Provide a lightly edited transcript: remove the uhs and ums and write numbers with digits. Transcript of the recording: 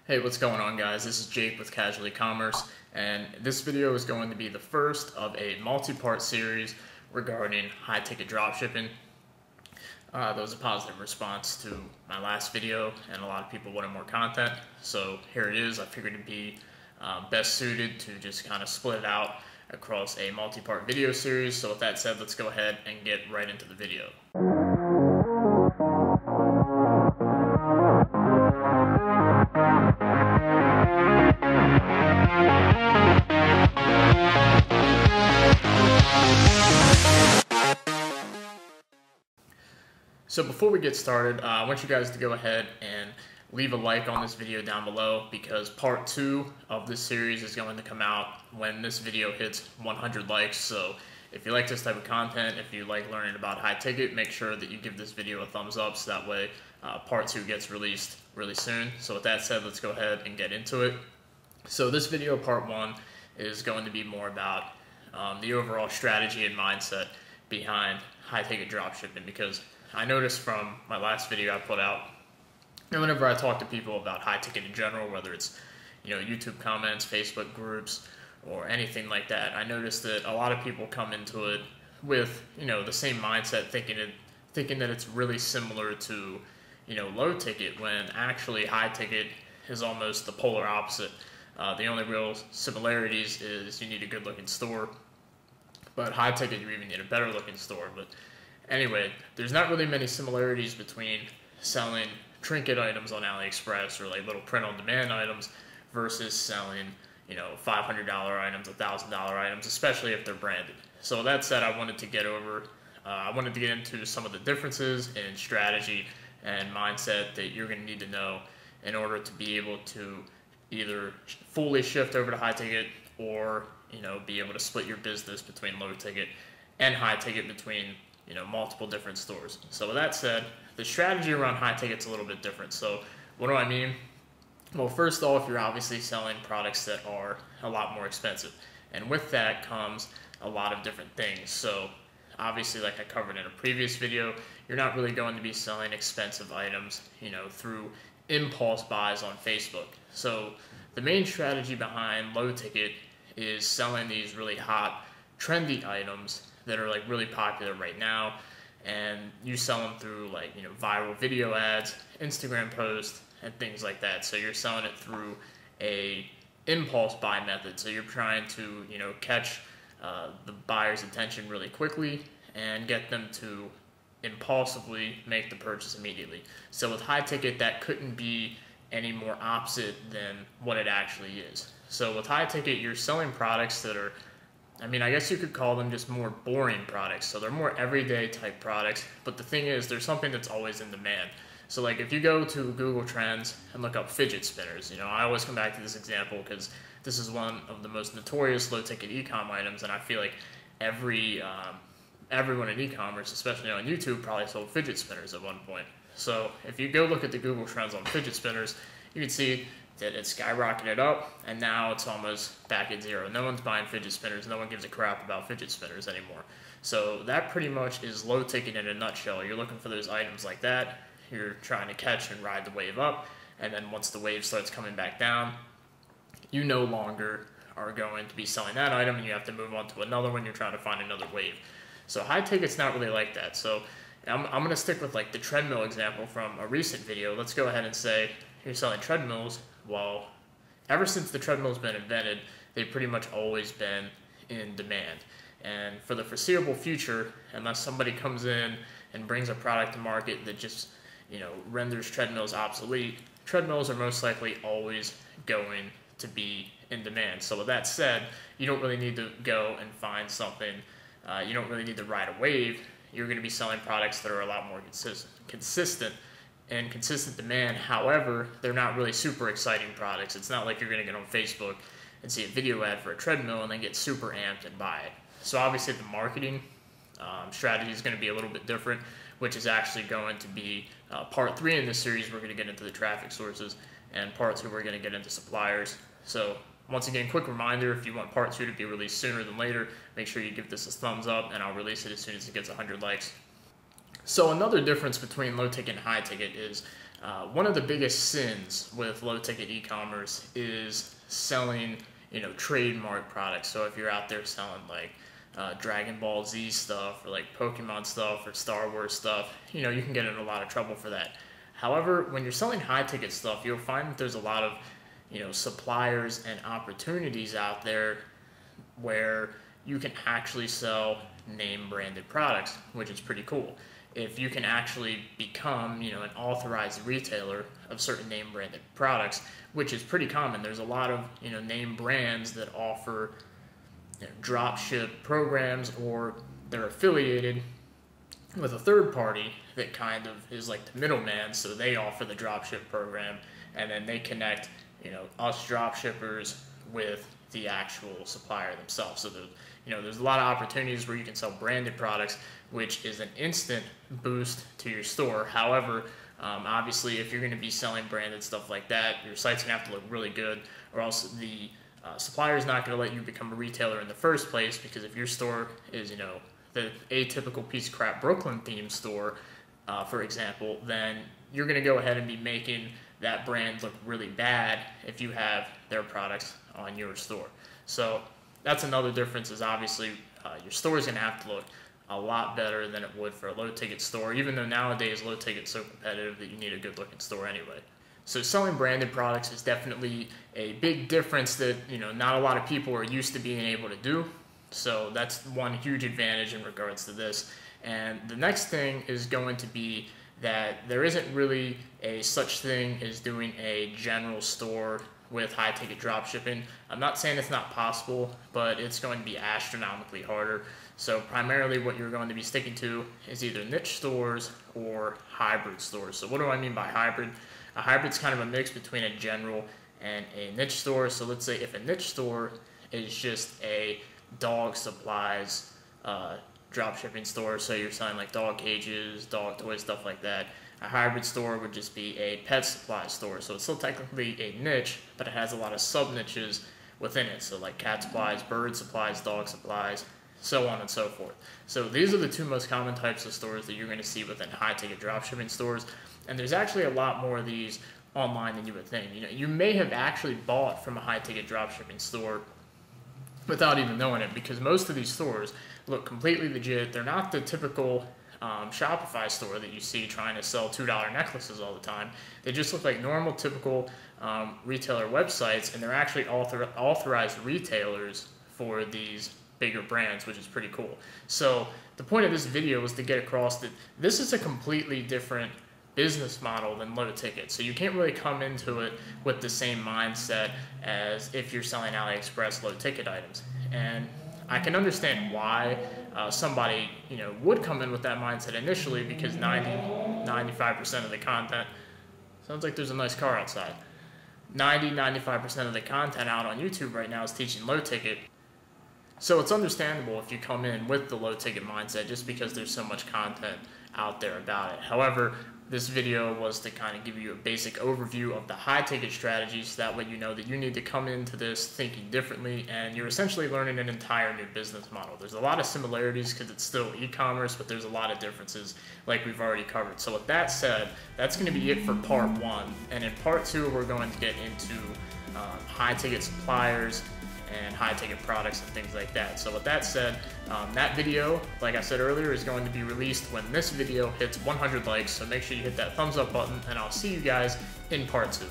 Hey, what's going on, guys? This is Jake with Casual Ecommerce, and this video is going to be the first of a multi-part series regarding high-ticket dropshipping. There was a positive response to my last video, and a lot of people wanted more content, so here it is. I figured it'd be best suited to just kind of split it out across a multi-part video series. So with that said, let's go ahead and get right into the video. So before we get started, I want you guys to go ahead and leave a like on this video down below, because part 2 of this series is going to come out when this video hits 100 likes. So if you like this type of content, if you like learning about high ticket, make sure that you give this video a thumbs up, so that way part 2 gets released really soon. So with that said, let's go ahead and get into it. So this video, part 1, is going to be more about the overall strategy and mindset behind high ticket dropshipping, because I noticed from my last video I put out, and whenever I talk to people about high ticket in general, whether it's YouTube comments, Facebook groups, or anything like that, I noticed that a lot of people come into it with the same mindset, thinking that it's really similar to low ticket, when actually high ticket is almost the polar opposite. The only real similarities is you need a good looking store, but high ticket you even need a better looking store. But anyway, there's not really many similarities between selling trinket items on AliExpress or like little print-on-demand items versus selling, $500 items, $1,000 items, especially if they're branded. So that said, I wanted to get into some of the differences in strategy and mindset that you're going to need to know in order to be able to either fully shift over to high ticket, or be able to split your business between low ticket and high ticket between multiple different stores. So with that said, the strategy around high ticket's a little bit different. So what do I mean? Well, first off, you're obviously selling products that are a lot more expensive, and with that comes a lot of different things. So obviously, like I covered in a previous video, you're not really going to be selling expensive items through impulse buys on Facebook. So the main strategy behind low ticket is selling these really hot, trendy items that are like really popular right now, and you sell them through like viral video ads, Instagram posts, and things like that. So you're selling it through a impulse buy method. So you're trying to catch the buyer's attention really quickly and get them to impulsively make the purchase immediately. So with high ticket, that couldn't be any more opposite than what it actually is. So with high ticket, you're selling products that are, I guess you could call them just more boring products. So they're more everyday type products, but the thing is, there's something that's always in demand. So like if you go to Google Trends and look up fidget spinners, I always come back to this example because this is one of the most notorious low ticket e-com items, and I feel like everyone in e-commerce, especially on YouTube, probably sold fidget spinners at one point. So if you go look at the Google Trends on fidget spinners, you can see that it's skyrocketed up, and now it's almost back at zero. No one's buying fidget spinners. No one gives a crap about fidget spinners anymore. So that pretty much is low ticket in a nutshell. You're looking for those items like that. You're trying to catch and ride the wave up, and then once the wave starts coming back down, you no longer are going to be selling that item, and you have to move on to another one. You're trying to find another wave. So high ticket's not really like that. So I'm going to stick with like the treadmill example from a recent video. Let's go ahead and say you're selling treadmills. Well, ever since the treadmill's been invented, they've pretty much always been in demand. And for the foreseeable future, unless somebody comes in and brings a product to market that just renders treadmills obsolete, treadmills are most likely always going to be in demand. So with that said, you don't really need to go and find something. You don't really need to ride a wave. You're going to be selling products that are a lot more consistent and consistent demand. However, they're not really super exciting products. It's not like you're going to get on Facebook and see a video ad for a treadmill and then get super amped and buy it. So obviously the marketing strategy is going to be a little bit different, which is actually going to be part 3 in this series. We're going to get into the traffic sources, and part 2 we're going to get into suppliers. So once again, quick reminder, if you want part 2 to be released sooner than later, make sure you give this a thumbs up, and I'll release it as soon as it gets 100 likes. So another difference between low ticket and high ticket is one of the biggest sins with low ticket e-commerce is selling, trademark products. So if you're out there selling like Dragon Ball Z stuff or like Pokemon stuff or Star Wars stuff, you can get in a lot of trouble for that. However, when you're selling high ticket stuff, you'll find that there's a lot of, suppliers and opportunities out there where you can actually sell name branded products, which is pretty cool. If you can actually become, an authorized retailer of certain name branded products, which is pretty common. There's a lot of, name brands that offer drop ship programs, or they're affiliated with a third party that kind of is like the middleman. So they offer the drop ship program, and then they connect, us drop shippers with the actual supplier themselves. So there's a lot of opportunities where you can sell branded products, which is an instant boost to your store. However, obviously, if you're going to be selling branded stuff like that, your site's going to have to look really good, or else the supplier is not going to let you become a retailer in the first place. Because if your store is, the atypical piece of crap Brooklyn themed store, for example, then you're going to go ahead and be making that brand look really bad if you have their products on your store. So that's another difference, is obviously your store is going to have to look a lot better than it would for a low ticket store, even though nowadays low ticket is so competitive that you need a good looking store anyway. So selling branded products is definitely a big difference that, not a lot of people are used to being able to do. So that's one huge advantage in regards to this. And the next thing is going to be that there isn't really a such thing as doing a general store with high ticket drop shipping. I'm not saying it's not possible, but it's going to be astronomically harder. So primarily what you're going to be sticking to is either niche stores or hybrid stores. So what do I mean by hybrid? A hybrid's kind of a mix between a general and a niche store. So let's say if a niche store is just a dog supplies drop shipping store, so you're selling like dog cages, dog toys, stuff like that. A hybrid store would just be a pet supply store. So it's still technically a niche, but it has a lot of sub niches within it. So like cat supplies, bird supplies, dog supplies, so on and so forth. So these are the two most common types of stores that you're going to see within high ticket dropshipping stores. And there's actually a lot more of these online than you would think. You may have actually bought from a high ticket dropshipping store without even knowing it, because most of these stores look completely legit. They're not the typical Shopify store that you see trying to sell $2 necklaces all the time. They just look like normal, typical retailer websites, and they're actually authorized retailers for these bigger brands, which is pretty cool. So the point of this video was to get across that this is a completely different business model than low ticket. So you can't really come into it with the same mindset as if you're selling AliExpress low ticket items. And I can understand why somebody would come in with that mindset initially, because 95% of the content, sounds like there's a nice car outside, 95% of the content out on YouTube right now is teaching low ticket. So it's understandable if you come in with the low ticket mindset, just because there's so much content out there about it. However, this video was to kind of give you a basic overview of the high ticket strategies, so that way you know that you need to come into this thinking differently, and you're essentially learning an entire new business model. There's a lot of similarities because it's still e-commerce, but there's a lot of differences like we've already covered. So with that said, that's going to be it for part one. And in part two, we're going to get into high ticket suppliers and high ticket products and things like that. So with that said, that video, like I said earlier, is going to be released when this video hits 100 likes. So make sure you hit that thumbs up button, and I'll see you guys in part two.